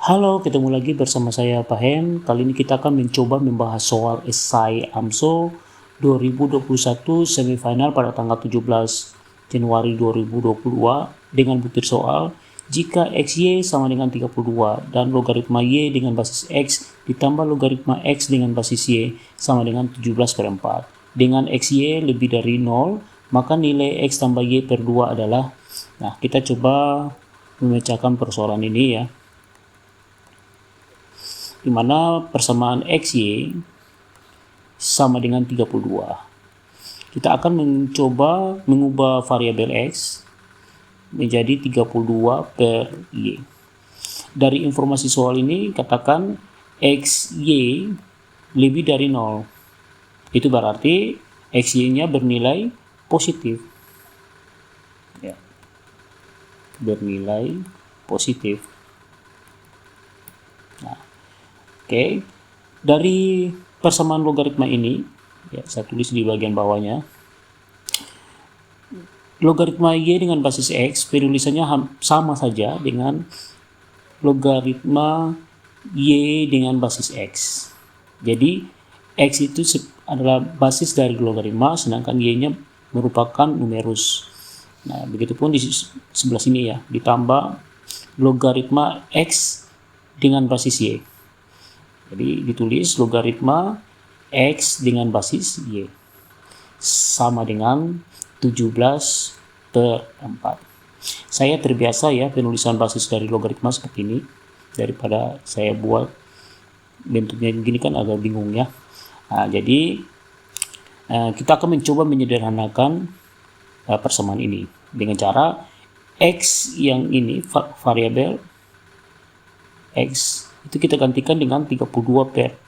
Halo, ketemu lagi bersama saya Pak Hen. Kali ini kita akan mencoba membahas soal esai AMSO 2021 semifinal pada tanggal 17 Januari 2022 dengan butir soal jika XY sama dengan 32 dan logaritma Y dengan basis X ditambah logaritma X dengan basis Y sama dengan 17/4. Dengan XY lebih dari 0, maka nilai X tambah Y per 2 adalah, nah kita coba memecahkan persoalan ini ya, di mana persamaan XY sama dengan 32. Kita akan mencoba mengubah variabel X menjadi 32 per Y. Dari informasi soal ini, katakan XY lebih dari 0. Itu berarti XY-nya bernilai positif. Ya, bernilai positif. Nah, oke, dari persamaan logaritma ini, ya, saya tulis di bagian bawahnya. Logaritma Y dengan basis X, penulisannya sama saja dengan logaritma Y dengan basis X. Jadi, X itu adalah basis dari logaritma, sedangkan Y-nya merupakan numerus. Nah, begitupun di sebelah sini ya, ditambah logaritma X dengan basis Y. Jadi ditulis logaritma X dengan basis Y sama dengan 17/4. Saya terbiasa ya penulisan basis dari logaritma seperti ini, daripada saya buat bentuknya begini kan agak bingung ya. Nah, jadi kita akan mencoba menyederhanakan persamaan ini dengan cara X yang ini, variabel X itu kita gantikan dengan 32 per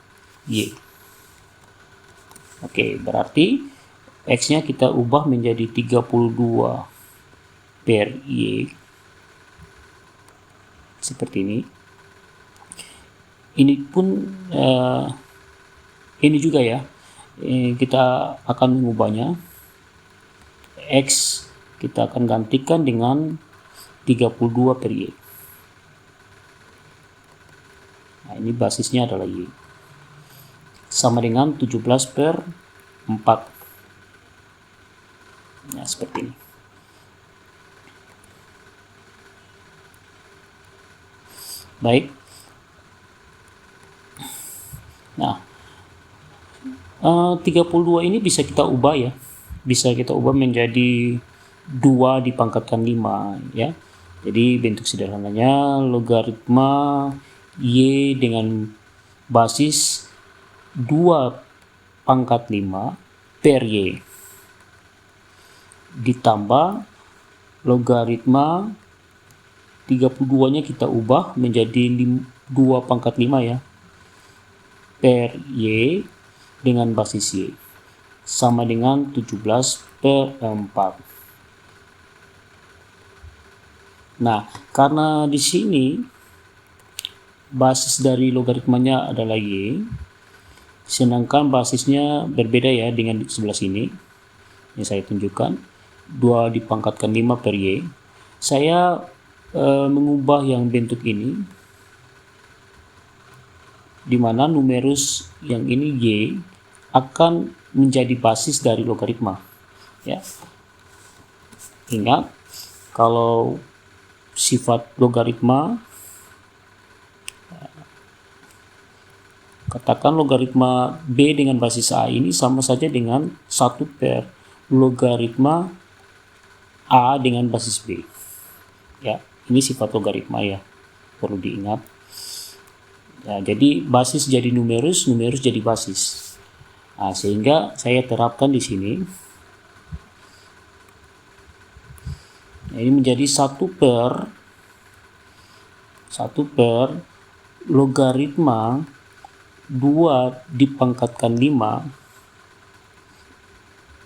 Y. Oke, berarti X-nya kita ubah menjadi 32 per Y. Seperti ini. Ini pun ini juga ya. Kita akan mengubahnya. X kita akan gantikan dengan 32 per Y. Nah, ini basisnya adalah Y. Sama dengan 17/4. Nah, seperti ini. Baik. Nah, 32 ini bisa kita ubah ya. Bisa kita ubah menjadi 2 dipangkatkan 5 ya. Jadi bentuk sederhananya logaritma Y dengan basis 2/5 per Y ditambah logaritma 32-nya kita ubah menjadi 2/5 ya per Y dengan basis Y sama dengan 17/4. Nah, karena di sini basis dari logaritmanya adalah Y, sedangkan basisnya berbeda ya dengan di sebelah sini. Ini saya tunjukkan 2 dipangkatkan 5 per Y. Saya mengubah yang bentuk ini, di mana numerus yang ini Y akan menjadi basis dari logaritma ya. Ingat, kalau sifat logaritma, katakan logaritma B dengan basis A ini sama saja dengan 1 per logaritma A dengan basis B. Ya, ini sifat logaritma ya, perlu diingat. Ya, jadi basis jadi numerus, numerus jadi basis. Nah, sehingga saya terapkan di sini. Nah, ini menjadi 1 per logaritma 2 dipangkatkan 5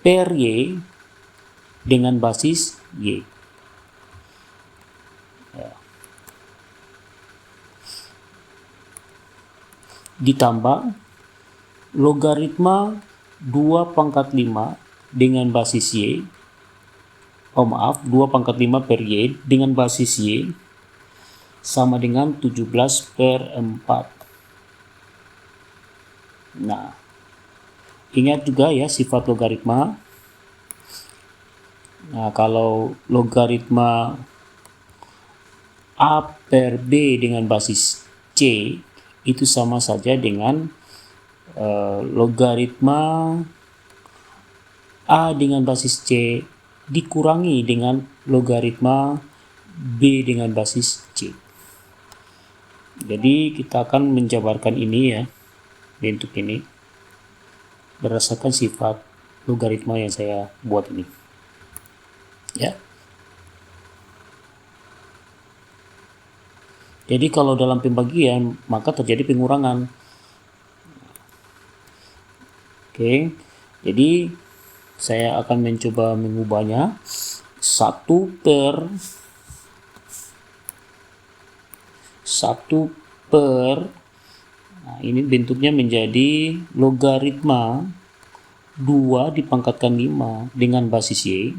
per Y dengan basis Y. Ya. Ditambah logaritma 2/5 dengan basis Y, 2/5 per Y dengan basis Y sama dengan 17/4. Nah, ingat juga ya sifat logaritma. Nah, kalau logaritma A per B dengan basis C itu sama saja dengan logaritma A dengan basis C dikurangi dengan logaritma B dengan basis C. Jadi kita akan menjabarkan ini ya, bentuk ini berdasarkan sifat logaritma yang saya buat ini. Ya. Jadi kalau dalam pembagian maka terjadi pengurangan. Oke. Jadi saya akan mencoba mengubahnya 1/, nah ini bentuknya menjadi logaritma 2 dipangkatkan 5 dengan basis Y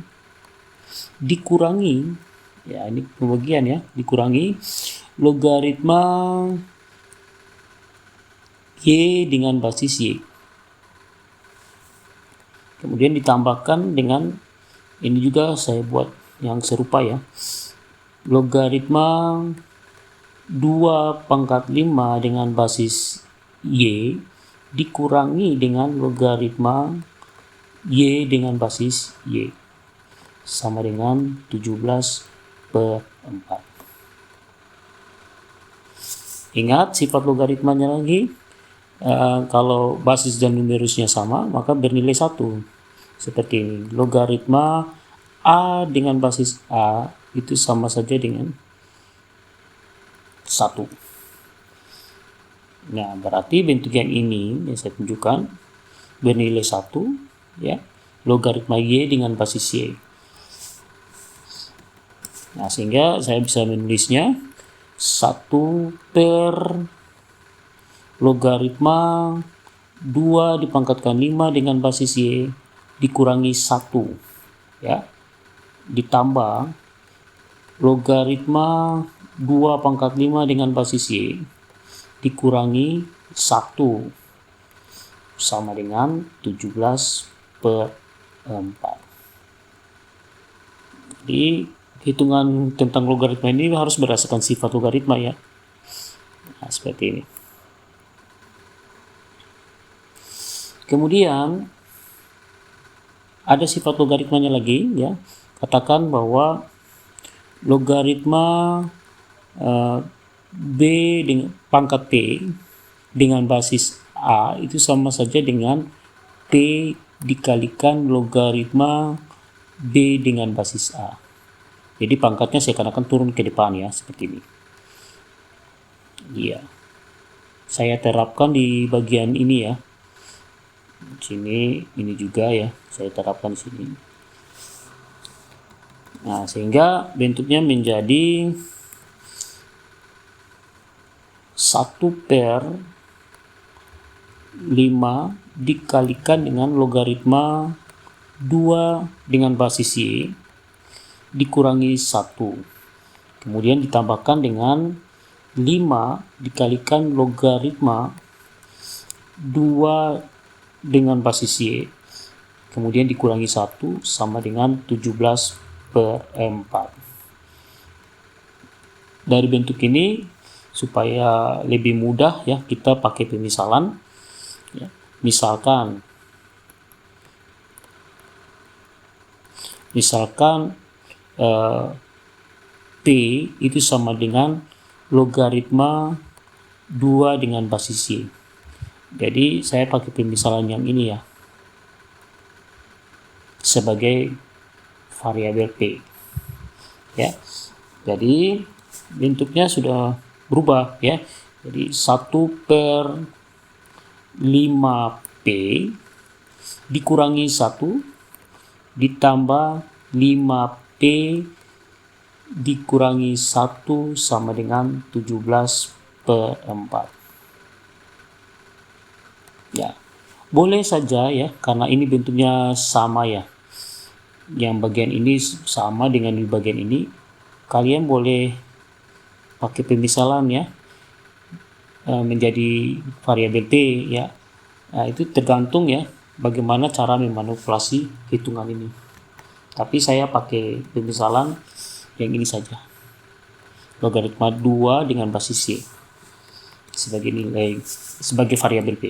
dikurangi, ya ini pembagian ya, dikurangi logaritma Y dengan basis Y. Kemudian ditambahkan dengan ini juga saya buat yang serupa ya. Logaritma 2/5 dengan basis Y dikurangi dengan logaritma Y dengan basis Y sama dengan 17/4. Ingat sifat logaritmanya lagi, kalau basis dan numerusnya sama maka bernilai 1. Seperti ini, logaritma A dengan basis A itu sama saja dengan 1. Nah, berarti bentuk yang ini yang saya tunjukkan bernilai 1 ya, logaritma Y dengan basis Y. Nah, sehingga saya bisa menulisnya 1 per logaritma 2 dipangkatkan 5 dengan basis Y dikurangi 1 ya, ditambah logaritma 2/5 dengan basis Y dikurangi 1 sama dengan 17/4. Jadi hitungan tentang logaritma ini harus berdasarkan sifat logaritma ya. Nah, seperti ini. Kemudian ada sifat logaritmanya lagi ya. Katakan bahwa logaritma B dengan pangkat P dengan basis A itu sama saja dengan P dikalikan logaritma B dengan basis A. Jadi pangkatnya saya akan turun ke depan ya, seperti ini. Iya. Saya terapkan di bagian ini ya. Sini ini juga ya, saya terapkan di sini. Nah, sehingga bentuknya menjadi 1/5 dikalikan dengan logaritma 2 dengan basis Y dikurangi 1. Kemudian ditambahkan dengan 5 dikalikan logaritma 2 dengan basis Y. Kemudian dikurangi 1 sama dengan 17/4. Dari bentuk ini supaya lebih mudah ya, kita pakai pemisalan ya. Misalkan P itu sama dengan logaritma 2 dengan basis Y. Jadi saya pakai pemisalan yang ini ya sebagai variabel P ya. Jadi bentuknya sudah berubah ya. Jadi 1/5P dikurangi 1 ditambah 5P dikurangi 1 sama dengan 17/4. Ya, boleh saja ya, karena ini bentuknya sama ya. Yang bagian ini sama dengan di bagian ini. Kalian boleh pakai pemisalan ya, menjadi variabel P ya. Nah, itu tergantung ya bagaimana cara memanipulasi hitungan ini. Tapi saya pakai pemisalan yang ini saja. Logaritma 2 dengan basis Y sebagai nilai, sebagai variabel P.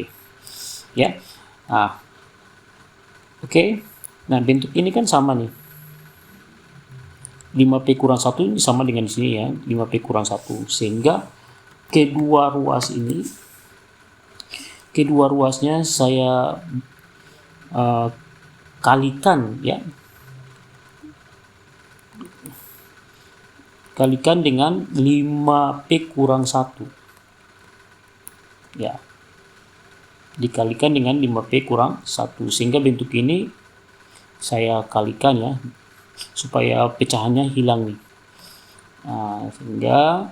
Ya. Nah, oke. Nah, bentuk ini kan sama nih. 5P kurang 1 ini sama dengan di sini ya, 5P kurang 1. Sehingga kedua ruasnya saya kalikan ya. Kalikan dengan 5P kurang 1. Ya. Dikalikan dengan 5P kurang 1. Sehingga bentuk ini saya kalikan ya, supaya pecahannya hilang nih. Nah, sehingga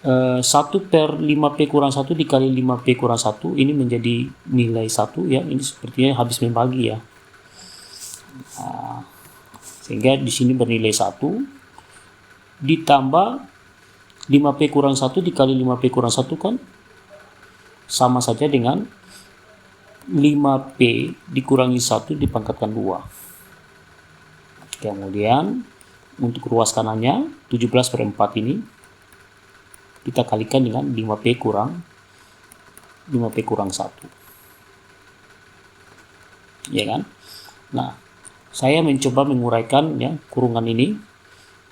1 per 5P kurang 1 dikali 5P kurang 1 ini menjadi nilai 1 ya. Ini sepertinya habis membagi ya. Nah, sehingga di sini bernilai 1 ditambah 5P kurang 1 dikali 5P kurang 1 kan sama saja dengan 5P dikurangi 1 dipangkatkan 2. Kemudian untuk ruas kanannya 17/4 ini kita kalikan dengan 5P kurang 1. Ya kan? Nah, saya mencoba menguraikan ya kurungan ini.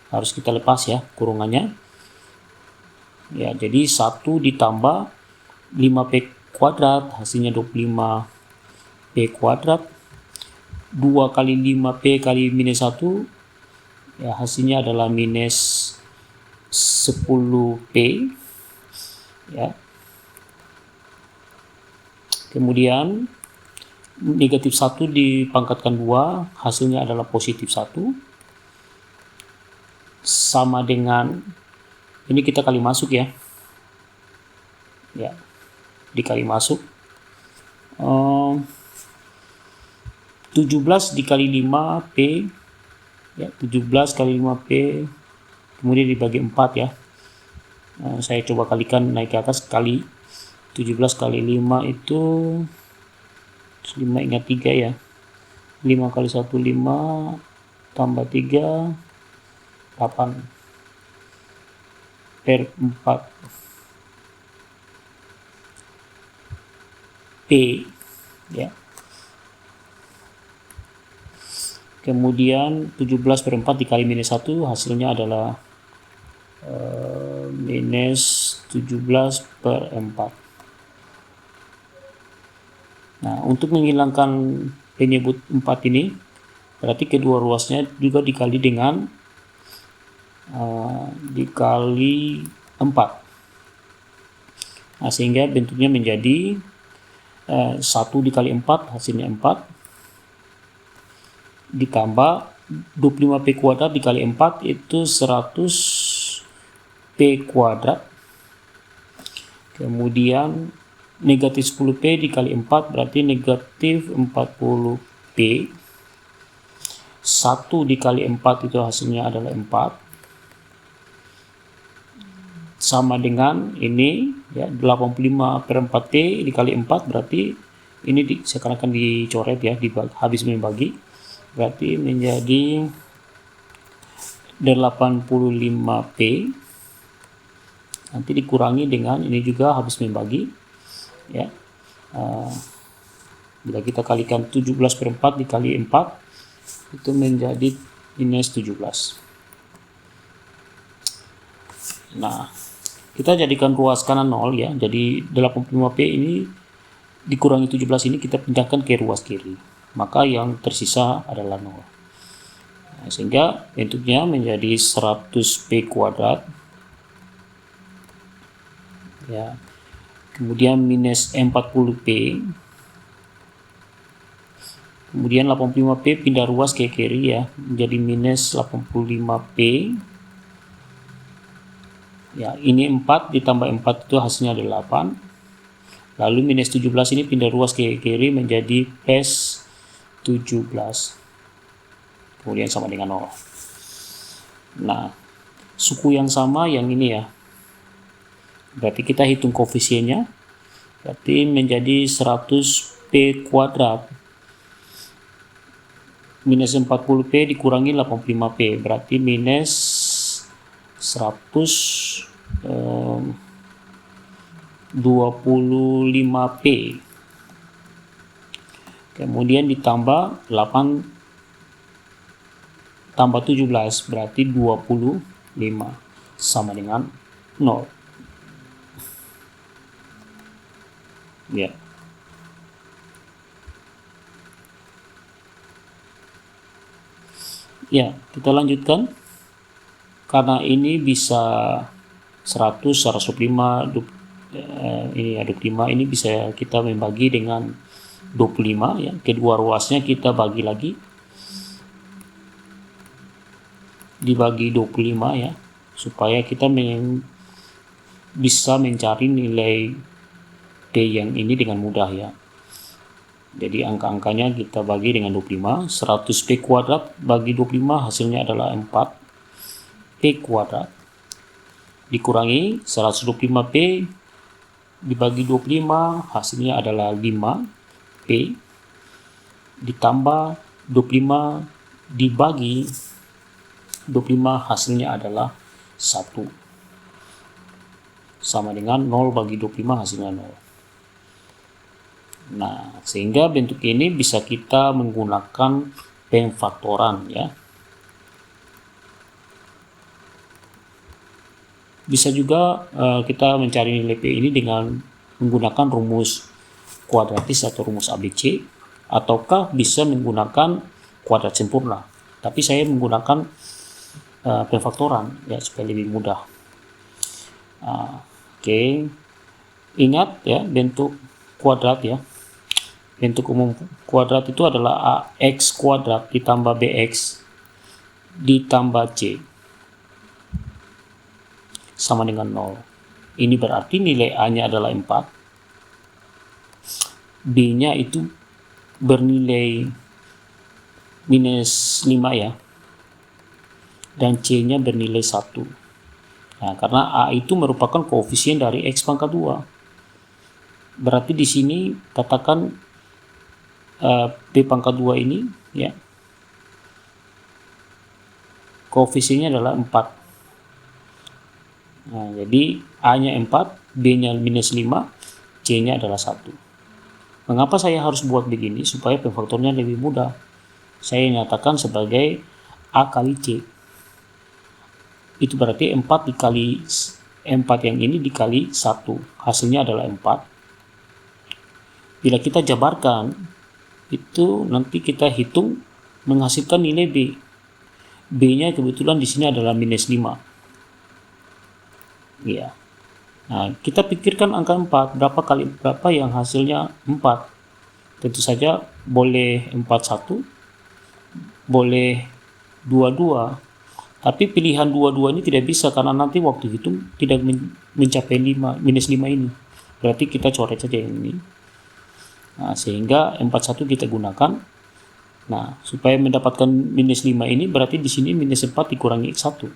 Harus kita lepas ya kurungannya. Ya, jadi 1 ditambah 5P kuadrat hasilnya 25P kuadrat. 2 kali 5P kali minus 1 ya hasilnya adalah minus 10P ya. Kemudian negatif 1 dipangkatkan 2 hasilnya adalah positif 1 sama dengan ini kita kali masuk ya. Ya, dikali masuk 17 dikali 5P ya, 17 kali 5P kemudian dibagi 4 ya. Saya coba kalikan naik ke atas kali 17 kali 5 itu 5 ingat 3 ya. 5 kali 1 5 tambah 3 8 per 4 P ya. Kemudian 17/4 dikali minus 1 hasilnya adalah minus 17/4. Nah, untuk menghilangkan penyebut 4 ini berarti kedua ruasnya juga dikali dengan dikali 4. Nah, sehingga bentuknya menjadi 1 dikali 4 hasilnya 4 ditambah 25P kuadrat dikali 4 itu 100P kuadrat. Kemudian negatif 10P dikali 4 berarti negatif 40P. 1 dikali 4 itu hasilnya adalah 4 sama dengan ini ya, 85/4T dikali 4 berarti ini sekarang akan dicoret ya, habis membagi berarti menjadi 85P. Nanti dikurangi dengan ini juga habis membagi ya. Bila kita kalikan 17/4 dikali 4 itu menjadi minus 17. Nah, kita jadikan ruas kanan 0 ya. Jadi 85P ini dikurangi 17 ini kita pindahkan ke ruas kiri. Maka yang tersisa adalah 0. Nah, sehingga bentuknya menjadi 100P kuadrat. Ya. Kemudian minus 40P. Kemudian 85P pindah ruas ke kiri ya, menjadi minus 85P. Ya, ini 4 ditambah 4 itu hasilnya adalah 8. Lalu minus 17 ini pindah ruas ke kiri menjadi plus 17. Kemudian sama dengan 0. Nah, suku yang sama yang ini ya. Berarti kita hitung koefisiennya. Berarti menjadi 100P kuadrat. Minus 40P dikurangi 85P. Berarti minus 125P. Kemudian ditambah 8 tambah 17 berarti 25 sama dengan 0. Ya. Ya, kita lanjutkan. Karena ini bisa 100, 105, ini ada 5, ini bisa kita membagi dengan 25 ya. Kedua ruasnya kita bagi lagi. Dibagi 25 ya. Supaya kita bisa mencari nilai P yang ini dengan mudah ya. Jadi angka-angkanya kita bagi dengan 25. 100P kuadrat bagi 25 hasilnya adalah 4P kuadrat. Dikurangi 125P dibagi 25 hasilnya adalah 5P. Ditambah 25 dibagi 25 hasilnya adalah 1. Sama dengan 0 bagi 25 hasilnya 0. Nah, sehingga bentuk ini bisa kita menggunakan pemfaktoran ya. Bisa juga kita mencari nilai P ini dengan menggunakan rumus kuadratis atau rumus ABC, ataukah bisa menggunakan kuadrat sempurna. Tapi saya menggunakan pemfaktoran ya supaya lebih mudah. Oke. Ingat ya bentuk kuadrat ya. Bentuk umum kuadrat itu adalah AX kuadrat ditambah BX ditambah C sama dengan 0. Ini berarti nilai A-nya adalah 4. B-nya itu bernilai minus 5 ya. Dan C-nya bernilai 1. Nah, karena A itu merupakan koefisien dari X pangkat 2. Berarti di sini katakan P pangkat 2 ini ya koefisiennya adalah 4. Nah, jadi A-nya 4, B-nya minus 5, C-nya adalah 1. Mengapa saya harus buat begini? Supaya pemfaktornya lebih mudah. Saya nyatakan sebagai A kali C. Itu berarti 4 dikali 4 yang ini dikali 1. Hasilnya adalah 4. Bila kita jabarkan, itu nanti kita hitung menghasilkan nilai B. B-nya kebetulan di sini adalah minus 5. Ya. Nah, kita pikirkan angka 4. Berapa kali berapa yang hasilnya 4? Tentu saja boleh 41, boleh 22. Tapi pilihan 22 ini tidak bisa karena nanti waktu hitung tidak mencapai 5, minus 5 ini. Berarti kita coret saja yang ini. Nah, sehingga 41 kita gunakan. Nah, supaya mendapatkan minus 5 ini berarti di sini minus 4 dikurangi X1.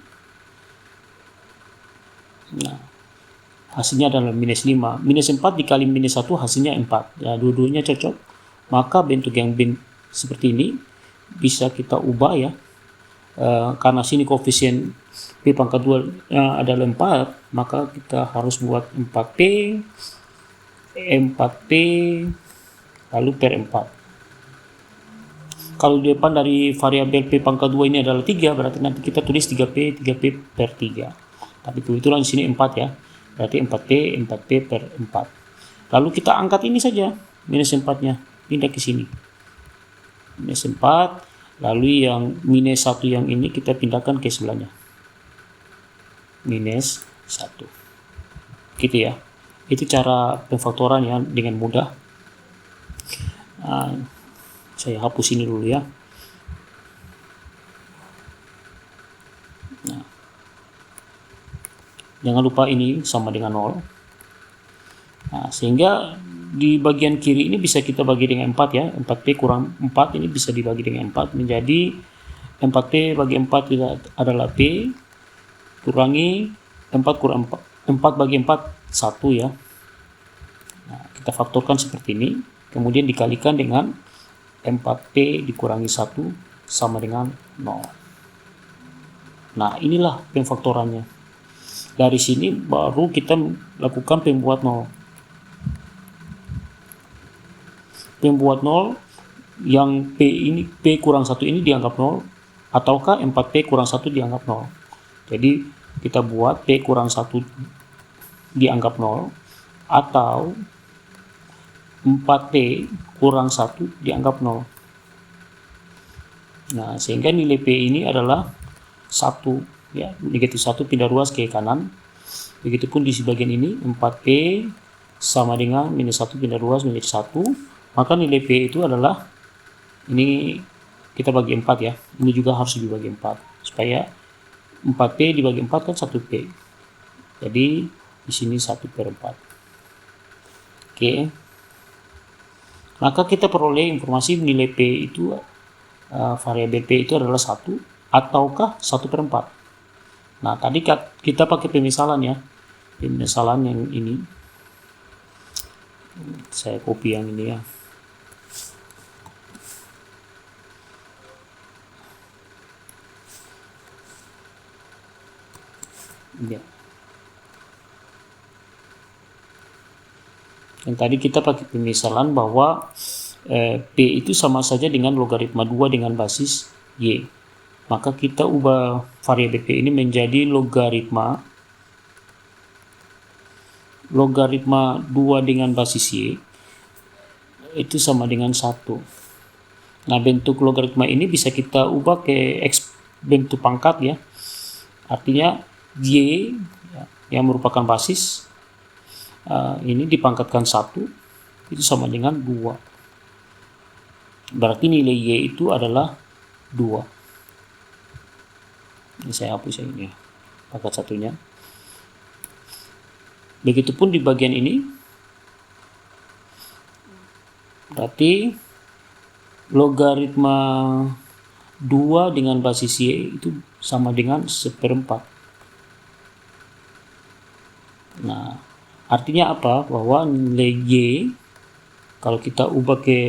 Nah, hasilnya adalah minus 5. Minus 4 dikali minus 1 hasilnya 4. Ya, dua-duanya cocok. Maka bentuk yang seperti ini bisa kita ubah ya. Karena sini koefisien P pangkat 2 adalah 4, maka kita harus buat 4P, 4P, lalu per 4. Kalau di depan dari variabel P pangkat 2 ini adalah 3, berarti nanti kita tulis 3P per 3. Tapi kebetulan di sini 4 ya. Berarti 4P per 4. Lalu kita angkat ini saja, minus 4-nya. Pindah ke sini. Minus 4, lalu yang minus 1 yang ini kita pindahkan ke sebelahnya. Minus 1. Gitu ya. Itu cara pemfaktoran ya dengan mudah. Saya hapus ini dulu ya. Nah, jangan lupa ini sama dengan 0. Nah, sehingga di bagian kiri ini bisa kita bagi dengan 4 ya. 4P kurang 4 ini bisa dibagi dengan 4 menjadi 4P bagi 4 adalah P. kurangi 4 kurang 4 bagi 4 1 ya. Nah, kita faktorkan seperti ini, kemudian dikalikan dengan 4P dikurangi 1 sama dengan 0. Nah, inilah pemfaktorannya. Dari sini baru kita lakukan pembuat 0. Pembuat 0 yang P ini, P kurang 1 ini dianggap 0, ataukah 4P kurang 1 dianggap 0. Jadi kita buat P kurang 1 dianggap 0 atau 4P kurang 1 dianggap 0. Nah, sehingga nilai P ini adalah 1 ya, negatif 1 pindah ruas ke kanan. Begitupun di bagian ini 4P sama dengan minus 1 pindah ruas menjadi 1. Maka nilai P itu adalah, ini kita bagi 4 ya. Ini juga harus dibagi 4 supaya 4P dibagi 4 kan 1P. Jadi di sini 1/4. Oke. Maka kita peroleh informasi nilai P itu variabel P itu adalah 1 ataukah 1/4. Nah, tadi kita pakai pemisalan ya. Pemisalan yang ini. Saya copy yang ini ya. Ya. Yang tadi kita pakai pemisalan bahwa P itu sama saja dengan logaritma 2 dengan basis Y. Maka kita ubah variabel P ini menjadi logaritma 2 dengan basis Y itu sama dengan 1. Nah, bentuk logaritma ini bisa kita ubah ke X bentuk pangkat ya. Artinya Y yang merupakan basis ini dipangkatkan 1 itu sama dengan 2. Berarti nilai Y itu adalah 2. Ini saya hapus ini ya, pangkat satunya. Begitupun di bagian ini, berarti logaritma 2 dengan basis Y itu sama dengan 1/4. Nah, artinya apa? Bahwa nilai Y kalau kita ubah ke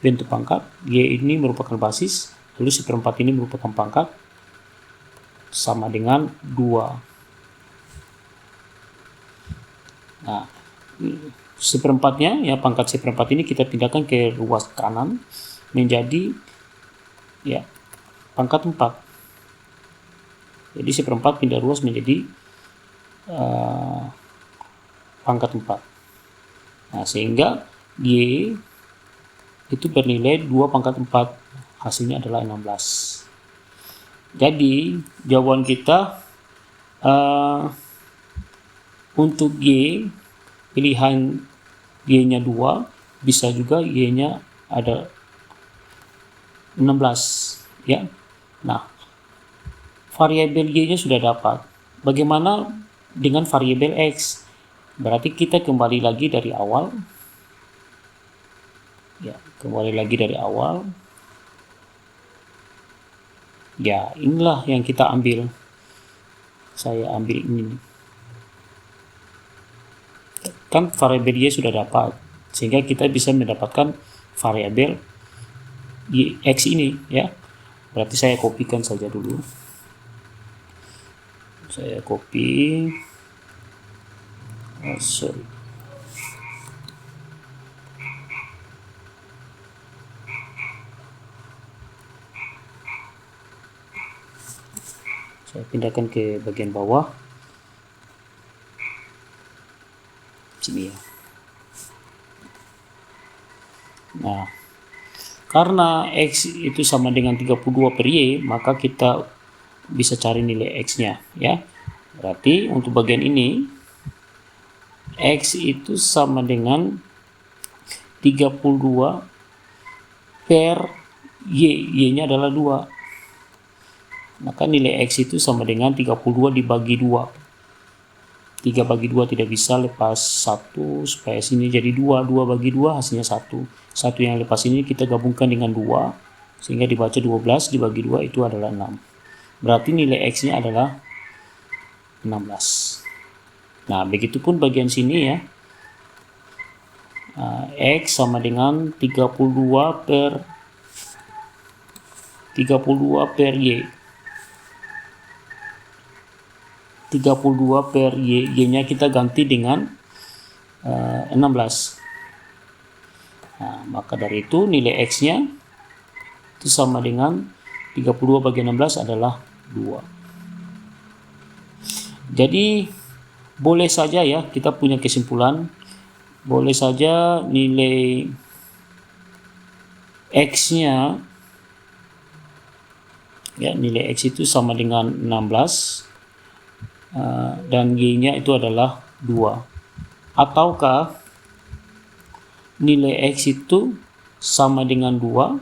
bentuk pangkat, Y ini merupakan basis, lalu 1/4 ini merupakan pangkat, sama dengan 2. Nah, 1/4-nya ya, pangkat 1/4 ini kita pindahkan ke ruas kanan menjadi ya pangkat 4. Jadi 1/4 pindah ruas menjadi pangkat 4. Nah, sehingga Y itu bernilai 2 pangkat 4. Hasilnya adalah 16. Jadi jawaban kita untuk Y, pilihan Y-nya 2, bisa juga Y-nya ada 16 ya. Nah, variabel Y-nya sudah dapat. Bagaimana dengan variabel X? Berarti kita kembali lagi dari awal. Ya, kembali lagi dari awal. Ya, inilah yang kita ambil. Saya ambil ini. Kan variabel Y sudah dapat, sehingga kita bisa mendapatkan variabel Y, X ini ya. Berarti saya kopikan saja dulu. Saya copy. Sorry. Saya pindahkan ke bagian bawah. Sini ya. Nah, karena X itu sama dengan 32/Y, maka kita bisa cari nilai X-nya ya. Berarti untuk bagian ini X itu sama dengan 32 per Y. Y-nya adalah 2. Maka nilai X itu sama dengan 32 dibagi 2. 3 bagi 2 tidak bisa, lepas 1 supaya sini jadi 2. 2 bagi 2 hasilnya 1. 1 yang lepas ini kita gabungkan dengan 2 sehingga dibaca 12 dibagi 2 itu adalah 6. Berarti nilai X-nya adalah 16. Nah, begitupun bagian sini ya. X sama dengan 32 per Y. 32 per Y. Y-nya kita ganti dengan 16. Nah, maka dari itu nilai X-nya itu sama dengan 32 bagi 16 adalah 2. Jadi boleh saja ya kita punya kesimpulan, boleh saja nilai X-nya ya, nilai X itu sama dengan 16 dan Y-nya itu adalah 2. Ataukah nilai X itu sama dengan 2,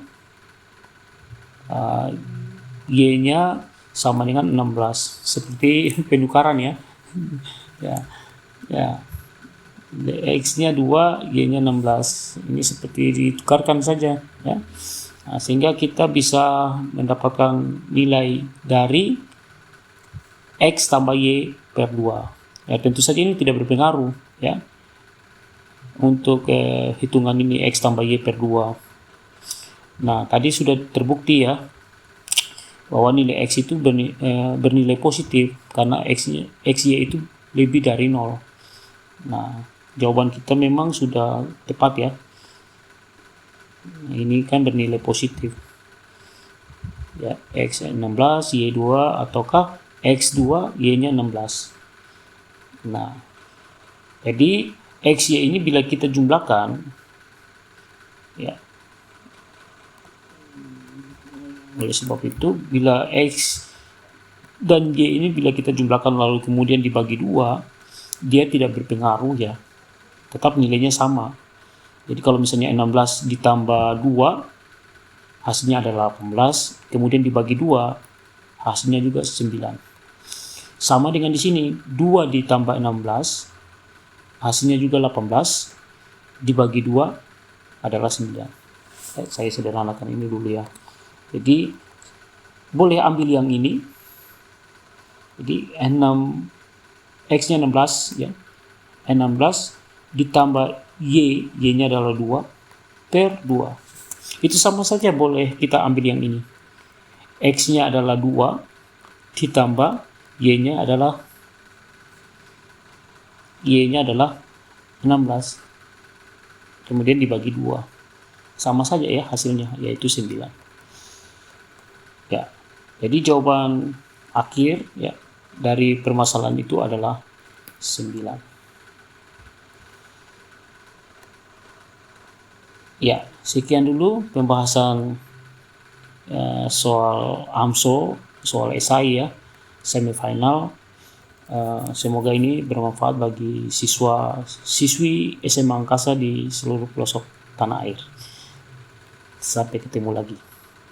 Y-nya sama dengan 16, seperti penukaran ya. ya X-nya 2, Y-nya 16. Ini seperti ditukarkan saja ya. Nah, sehingga kita bisa mendapatkan nilai dari X tambah Y per 2. Ya, tentu saja ini tidak berpengaruh ya untuk hitungan ini X tambah Y per 2. Nah, tadi sudah terbukti ya bahwa nilai X itu bernilai positif karena XY itu lebih dari 0. Nah, jawaban kita memang sudah tepat ya. Ini kan bernilai positif. Ya, X 16, Y 2 ataukah X 2, Y-nya 16. Nah, jadi XY ini bila kita jumlahkan ya, oleh sebab itu bila X dan Y ini bila kita jumlahkan lalu kemudian dibagi 2, dia tidak berpengaruh ya, tetap nilainya sama. Jadi kalau misalnya 16 ditambah 2 hasilnya adalah 18, kemudian dibagi 2 hasilnya juga 9. Sama dengan di sini, 2 ditambah 16 hasilnya juga 18, dibagi 2 adalah 9. Saya sederhanakan ini dulu ya. Jadi boleh ambil yang ini. Jadi X-nya 16 ya. 16 ditambah Y-nya adalah 2 per 2. Itu sama saja boleh kita ambil yang ini. X-nya adalah 2 ditambah Y-nya adalah 16. Kemudian dibagi 2. Sama saja ya hasilnya, yaitu 9. Ya. Jadi jawaban akhir ya dari permasalahan itu adalah 9. Ya, sekian dulu pembahasan soal AMSO, soal esai ya, semifinal. Semoga ini bermanfaat bagi siswi SMA Angkasa di seluruh pelosok tanah air. Sampai ketemu lagi.